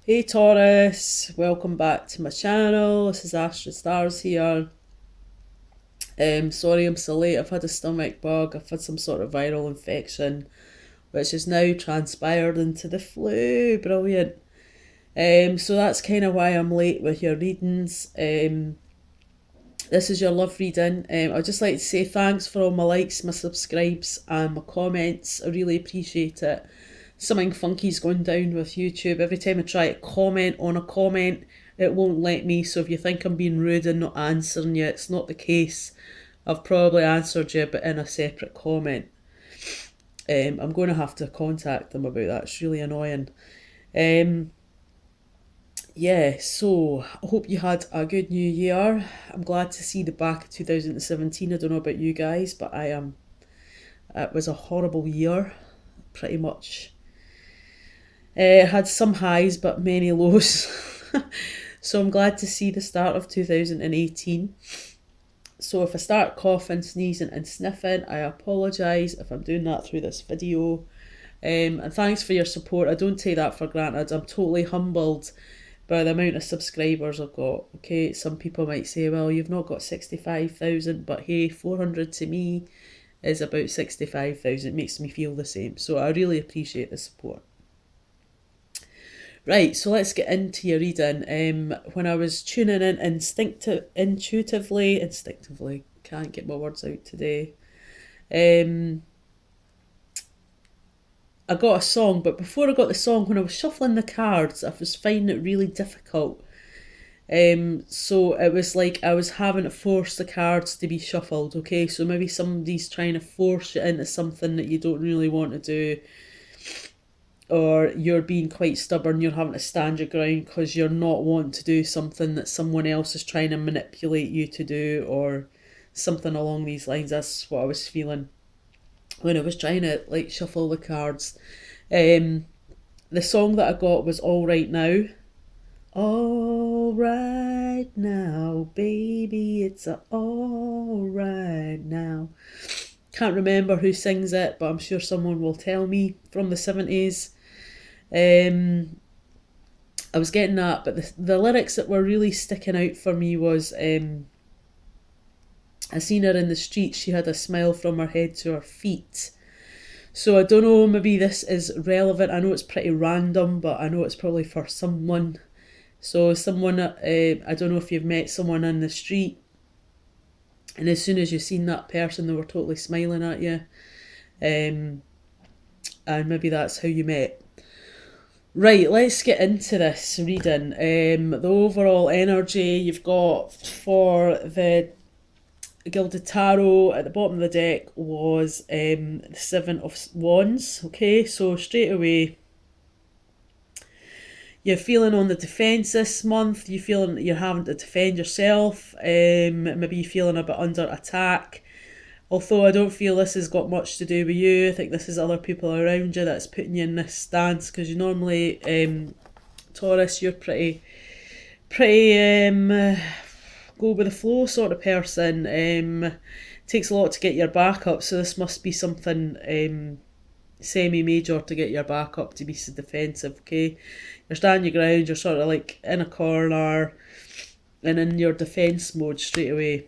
Hey Taurus, welcome back to my channel. This is Astra Stars here. Sorry I'm so late. I've had a stomach bug. I've had some sort of viral infection, which has now transpired into the flu. Brilliant. So that's kind of why I'm late with your readings. This is your love reading. I'd just like to say thanks for all my likes, my subscribes, and my comments. I really appreciate it. Something funky's going down with YouTube. Every time I try to comment on a comment, it won't let me. So if you think I'm being rude and not answering you, it's not the case. I've probably answered you, but in a separate comment. I'm going to have to contact them about that. It's really annoying. Um, yeah, so I hope you had a good new year. I'm glad to see the back of 2017. I don't know about you guys, but I am. It was a horrible year, pretty much. Had some highs, but many lows. So I'm glad to see the start of 2018. So if I start coughing, sneezing, and sniffing, I apologise if I'm doing that through this video. And thanks for your support. I don't take that for granted. I'm totally humbled by the amount of subscribers I've got. Okay, some people might say, well, you've not got 65,000, but hey, 400 to me is about 65,000. It makes me feel the same. So I really appreciate the support. Right, so let's get into your reading. When I was tuning in intuitively, can't get my words out today. I got a song, but before I got the song, when I was shuffling the cards, I was finding it really difficult. So it was like I was having to force the cards to be shuffled, okay? So maybe somebody's trying to force you into something that you don't really want to do, or you're being quite stubborn, you're having to stand your ground because you're not wanting to do something that someone else is trying to manipulate you to do, or something along these lines. That's what I was feeling when I was trying to like shuffle the cards. The song that I got was All Right Now. All right now, baby, it's all right now. Can't remember who sings it, but I'm sure someone will tell me. From the 70s. I was getting that, but the lyrics that were really sticking out for me was I seen her in the street, she had a smile from her head to her feet. So I don't know, maybe this is relevant. I know it's pretty random, but I know it's probably for someone. So someone, I don't know if you've met someone in the street, and as soon as you've seen that person, they were totally smiling at you. And maybe that's how you met. Right, let's get into this reading. The overall energy you've got for the Gilded Tarot at the bottom of the deck was the Seven of Wands. Okay, so straight away, you're feeling on the defence this month. You're feeling you're having to defend yourself. Maybe you're feeling a bit under attack. Although I don't feel this has got much to do with you. I think this is other people around you that's putting you in this stance, because you normally, Taurus, you're pretty go with the flow sort of person. Takes a lot to get your back up, so this must be something semi-major to get your back up, to be so defensive, okay? You're standing your ground, you're sort of like in a corner and in your defence mode straight away.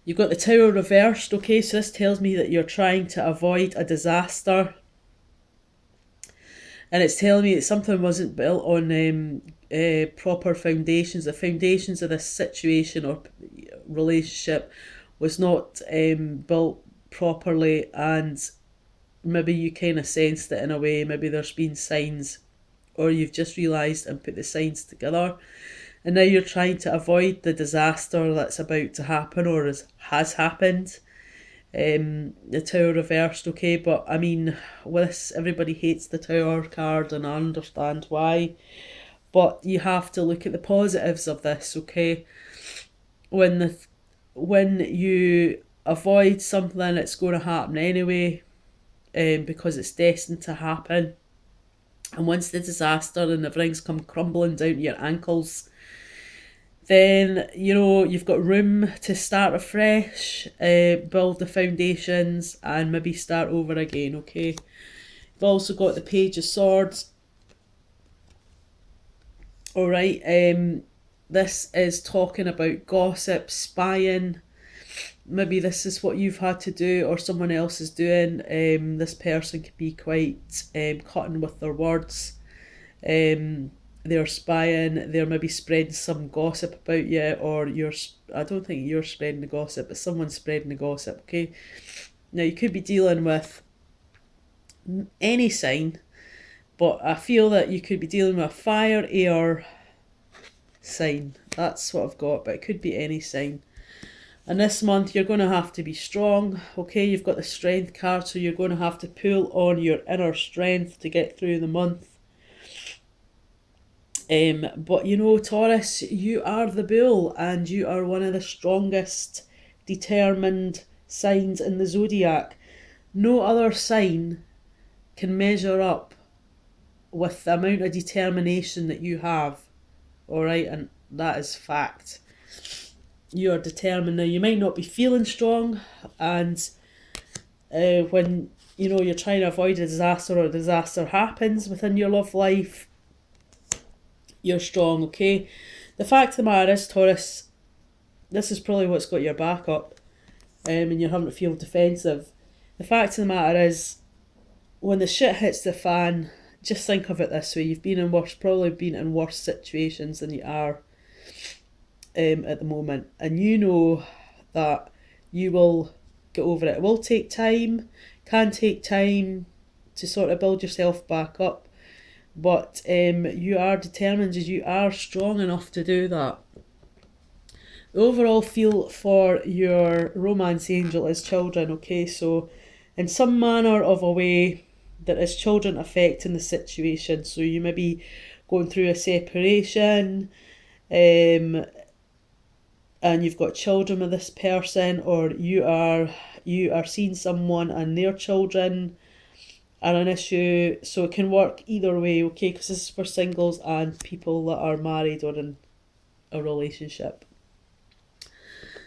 You've got the Tower reversed, okay, so this tells me that you're trying to avoid a disaster. And it's telling me that something wasn't built on proper foundations. The foundations of this situation or relationship was not built properly, and maybe you kind of sensed it in a way. Maybe there's been signs, or you've just realised and put the signs together, and now you're trying to avoid the disaster that's about to happen or has happened. The Tower reversed, okay, but I mean, with this, everybody hates the Tower card, and I understand why, but you have to look at the positives of this, okay? When you avoid something, it's going to happen anyway, because it's destined to happen. And once the disaster and everything's come crumbling down to your ankles, then you've got room to start afresh, build the foundations, and maybe start over again, okay? You've also got the Page of Swords. All right. This is talking about gossip, spying. Maybe this is what you've had to do or someone else is doing. This person could be quite cutting with their words. They're spying, they're maybe spreading some gossip about you, or I don't think you're spreading the gossip, but someone's spreading the gossip, okay? Now, you could be dealing with any sign, but I feel that you could be dealing with a fire, air sign. That's what I've got, but it could be any sign. And this month, you're going to have to be strong, okay? You've got the strength card, so you're going to have to pull on your inner strength to get through the month. But you know, Taurus, you are the bull, and you are one of the strongest, determined signs in the zodiac. No other sign can measure up with the amount of determination that you have. Alright, and that is fact. You are determined. Now, you might not be feeling strong, and when you know you're trying to avoid a disaster, or a disaster happens within your love life, you're strong, okay? The fact of the matter is, Taurus, this is probably what's got your back up, and you're having to feel defensive. The fact of the matter is, when the shit hits the fan, just think of it this way: you've probably been in worse situations than you are at the moment, and you know that you will get over it. It will take time, can take time to sort of build yourself back up. But you are determined, as you are strong enough to do that. The overall feel for your romance angel is children, okay? So in some manner of a way, there is children affecting the situation. So you may be going through a separation, and you've got children with this person, or you are seeing someone and their children are an issue. So it can work either way, okay? Because this is for singles and people that are married or in a relationship.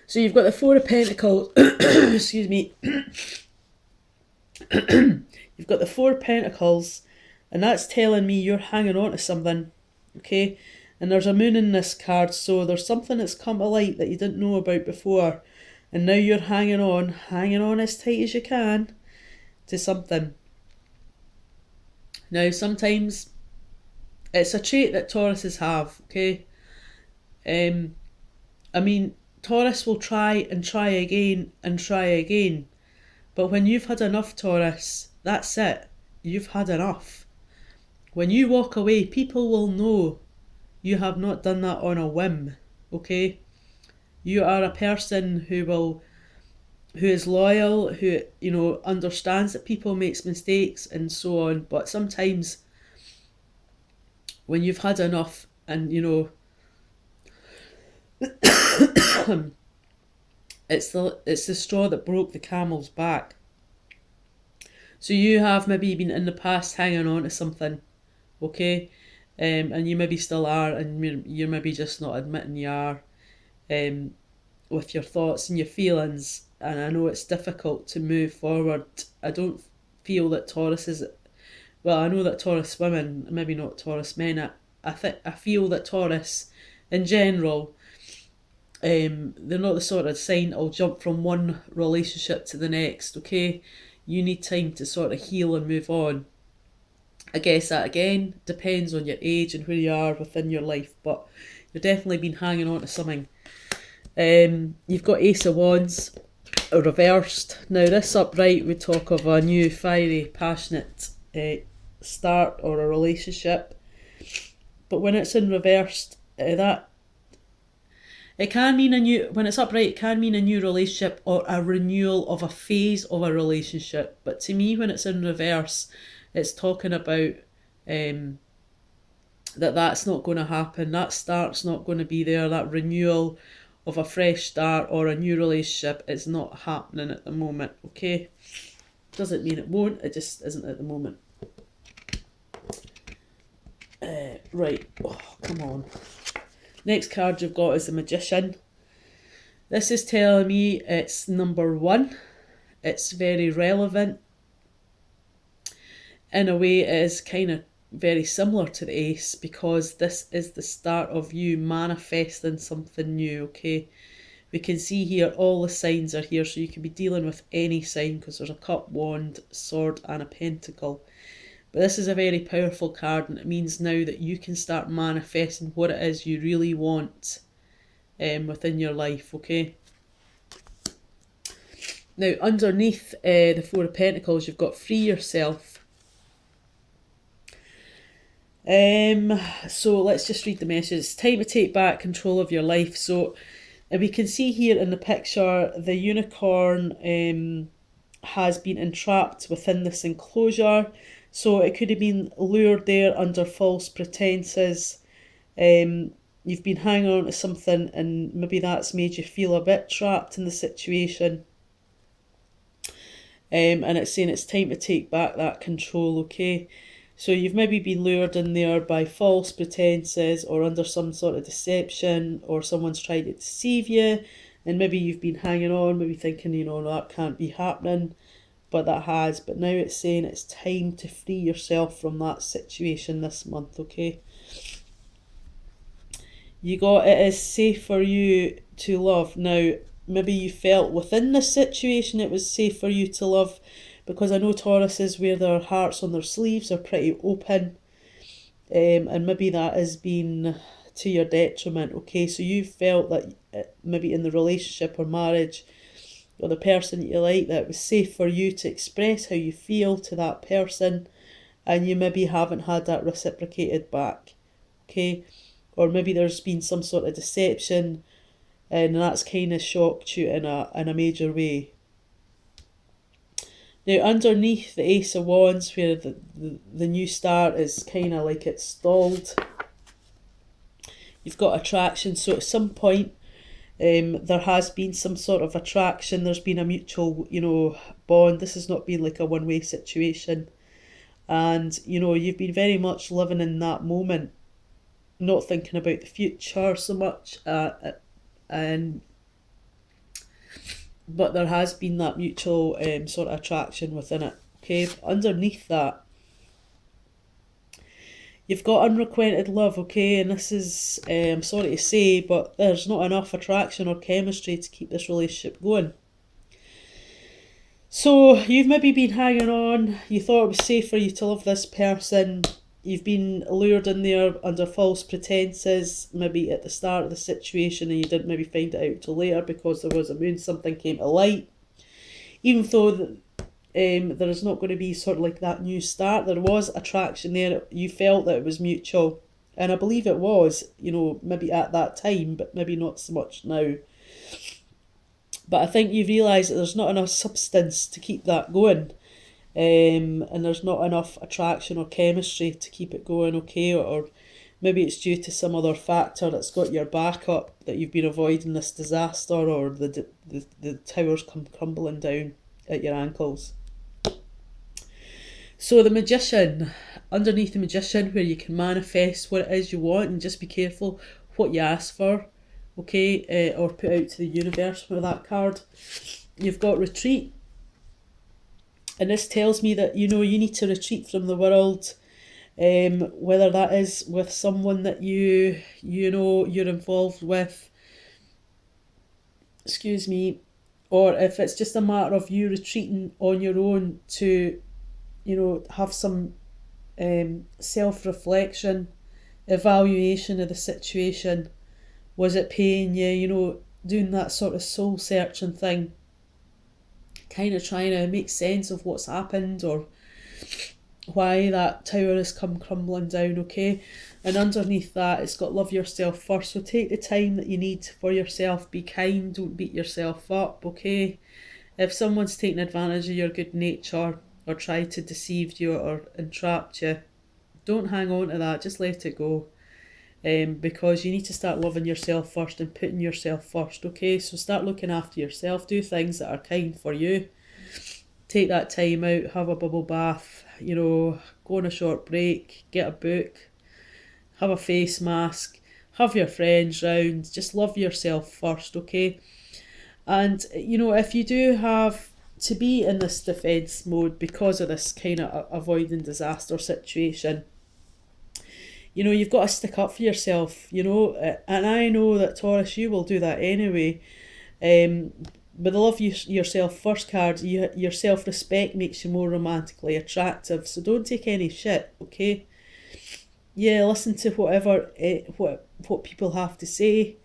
So you've got the Four of Pentacles. Excuse me. You've got the Four of Pentacles, and that's telling me you're hanging on to something, okay? And there's a moon in this card, so there's something that's come to light that you didn't know about before, and now you're hanging on as tight as you can to something. Now, sometimes it's a trait that Tauruses have, okay? I mean, Taurus will try and try again and try again. But when you've had enough, Taurus, that's it. You've had enough. When you walk away, people will know you have not done that on a whim, okay? You are a person who is loyal, who, you know, understands that people makes mistakes and so on. But sometimes when you've had enough, and you know, it's the straw that broke the camel's back. So you have maybe been in the past hanging on to something, okay? And you maybe still are, and you're maybe just not admitting you are, with your thoughts and your feelings. And I know it's difficult to move forward. I don't feel that Taurus is, well, I know that Taurus women, maybe not Taurus men, I feel that Taurus in general, they're not the sort of sign that'll jump from one relationship to the next, okay? You need time to sort of heal and move on. I guess that again depends on your age and where you are within your life, but you've definitely been hanging on to something. You've got Ace of Wands reversed. Now this upright would talk of a new, fiery, passionate start or a relationship, but when it's in reversed, that it can mean when it's upright, it can mean a new relationship or a renewal of a phase of a relationship. But to me, when it's in reverse, it's talking about that's not going to happen. That start's not going to be there. That renewal of a fresh start or a new relationship is not happening at the moment, okay? Doesn't mean it won't, it just isn't at the moment. Right, oh, come on. Next card you've got is the Magician. This is telling me it's number one. It's very relevant. In a way, it is kind of very similar to the ace, because this is the start of you manifesting something new, okay? We can see here all the signs are here, so you can be dealing with any sign because there's a cup, wand, sword and a pentacle. But this is a very powerful card, and it means now that you can start manifesting what it is you really want within your life, okay? Now, underneath the Four of Pentacles, you've got free yourself. So let's just read the message. It's time to take back control of your life. So we can see here in the picture, the unicorn has been entrapped within this enclosure. So it could have been lured there under false pretenses. You've been hanging on to something, and maybe that's made you feel a bit trapped in the situation. And it's saying it's time to take back that control, okay? So you've maybe been lured in there by false pretenses or under some sort of deception, or someone's tried to deceive you, and maybe you've been hanging on, maybe thinking, you know, that can't be happening, but that has. But now it's saying it's time to free yourself from that situation this month, okay? You got, it is safe for you to love. Now, maybe you felt within this situation it was safe for you to love, because I know Tauruses wear their hearts on their sleeves, are pretty open, and maybe that has been to your detriment, okay? So you felt that maybe in the relationship or marriage or the person you like, that it was safe for you to express how you feel to that person, and you maybe haven't had that reciprocated back, okay? Or maybe there's been some sort of deception, and that's kind of shocked you in a major way. Now, underneath the Ace of Wands, where the new start is kind of like it's stalled, you've got attraction. So at some point, there has been some sort of attraction. There's been a mutual, you know, bond. This has not been like a one-way situation. And, you know, you've been very much living in that moment, not thinking about the future so much, but there has been that mutual sort of attraction within it, okay? Underneath that, you've got unrequited love, okay? And this is, I'm sorry to say, but there's not enough attraction or chemistry to keep this relationship going. So you've maybe been hanging on, you thought it was safe for you to love this person, you've been lured in there under false pretenses, maybe at the start of the situation, and you didn't maybe find it out till later because there was a moon, something came to light. Even though there is not going to be sort of like that new start, there was attraction there, you felt that it was mutual, and I believe it was, you know, maybe at that time, but maybe not so much now. But I think you've realised that there's not enough substance to keep that going. And there's not enough attraction or chemistry to keep it going, okay? Or maybe it's due to some other factor that's got your back up, that you've been avoiding this disaster, or the towers come crumbling down at your ankles. So the Magician, underneath the Magician, where you can manifest what it is you want, and just be careful what you ask for, okay? Or put out to the universe with that card. You've got Retreat. And this tells me that, you know, you need to retreat from the world, whether that is with someone that you know you're involved with, excuse me, or if it's just a matter of you retreating on your own to, you know, have some self-reflection, evaluation of the situation. Was it paying you, you know, doing that sort of soul-searching thing, kind of trying to make sense of what's happened or why that tower has come crumbling down, okay? And underneath that, it's got love yourself first. So take the time that you need for yourself. Be kind, don't beat yourself up, okay? If someone's taken advantage of your good nature or tried to deceive you or entrapped you, don't hang on to that, just let it go. Because you need to start loving yourself first and putting yourself first, okay? So start looking after yourself, do things that are kind for you. Take that time out, have a bubble bath, you know, go on a short break, get a book, have a face mask, have your friends round, just love yourself first, okay? And, you know, if you do have to be in this defence mode because of this kind of avoiding disaster situation, you know, you've got to stick up for yourself, you know, and I know that Taurus, you will do that anyway. With the love yourself first card, your self respect makes you more romantically attractive. So don't take any shit, okay? Yeah, listen to what people have to say.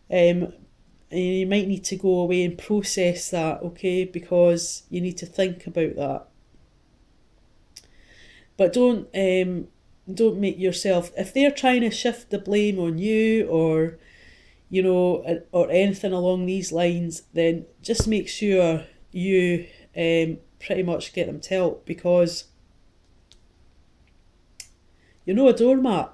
You might need to go away and process that, okay? Because you need to think about that. But don't make yourself, if they're trying to shift the blame on you, or you know, or anything along these lines, then just make sure you pretty much get them to help, because you're no a doormat.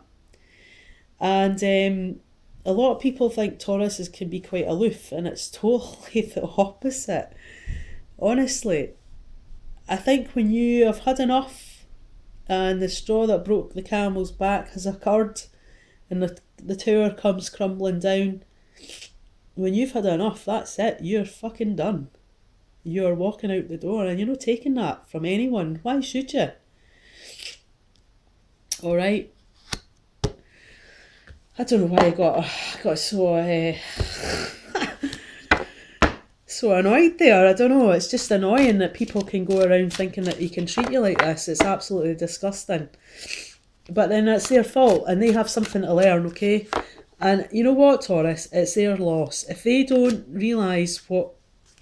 And a lot of people think Tauruses can be quite aloof, and it's totally the opposite. Honestly, I think when you have had enough and the straw that broke the camel's back has occurred and the tower comes crumbling down, when you've had enough, that's it. You're fucking done. You're walking out the door, and you're not taking that from anyone. Why should you? Alright? I don't know why I got so so annoyed there. I don't know. It's just annoying that people can go around thinking that you can treat you like this. It's absolutely disgusting. But then that's their fault, and they have something to learn, okay? And you know what, Taurus? It's their loss. If they don't realise what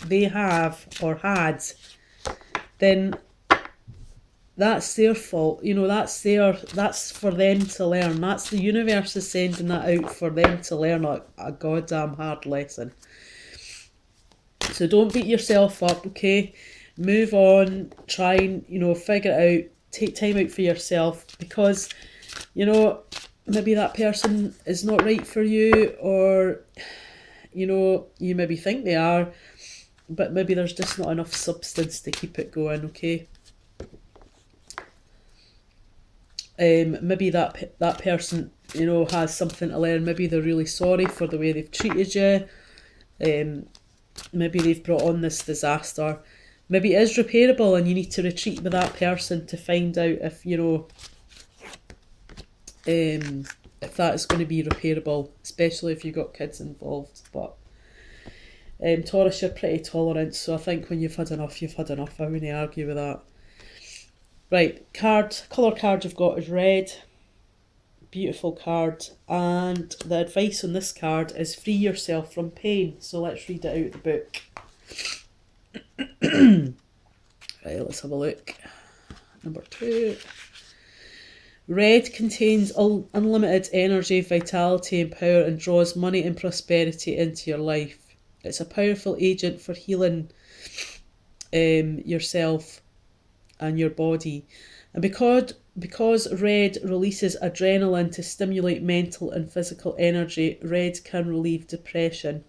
they have or had, then that's their fault. You know, that's for them to learn. That's the universe is sending that out for them to learn a goddamn hard lesson. So don't beat yourself up, okay? Move on, try and, you know, figure it out, take time out for yourself, because, you know, maybe that person is not right for you, or, you know, you maybe think they are, but maybe there's just not enough substance to keep it going, okay? Maybe that person, you know, has something to learn. Maybe they're really sorry for the way they've treated you. Maybe they've brought on this disaster. Maybe it is repairable, and you need to retreat with that person to find out if, you know, if that is going to be repairable, especially if you've got kids involved. But Taurus, you're pretty tolerant, so I think when you've had enough, you've had enough. I wouldn't argue with that. Right, colour card you've got is red. Beautiful card. And the advice on this card is free yourself from pain. So let's read it out of the book. Right, let's have a look. Number 2. Red contains unlimited energy, vitality and power, and draws money and prosperity into your life. It's a powerful agent for healing yourself and your body. And because red releases adrenaline to stimulate mental and physical energy, red can relieve depression.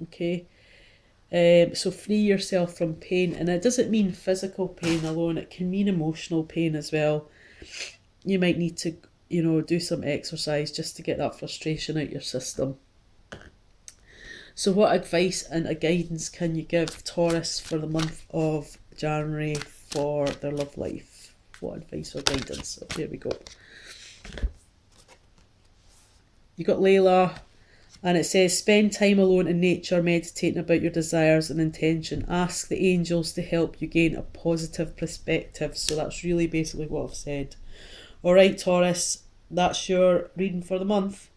Okay? So free yourself from pain. And it doesn't mean physical pain alone, it can mean emotional pain as well. You might need to, you know, do some exercise just to get that frustration out your system. So what advice and a guidance can you give Taurus for the month of January for their love life? What advice or guidance? So there we go. You got Layla, and it says, spend time alone in nature, meditating about your desires and intention. Ask the angels to help you gain a positive perspective. So that's really basically what I've said. Alright, Taurus, that's your reading for the month.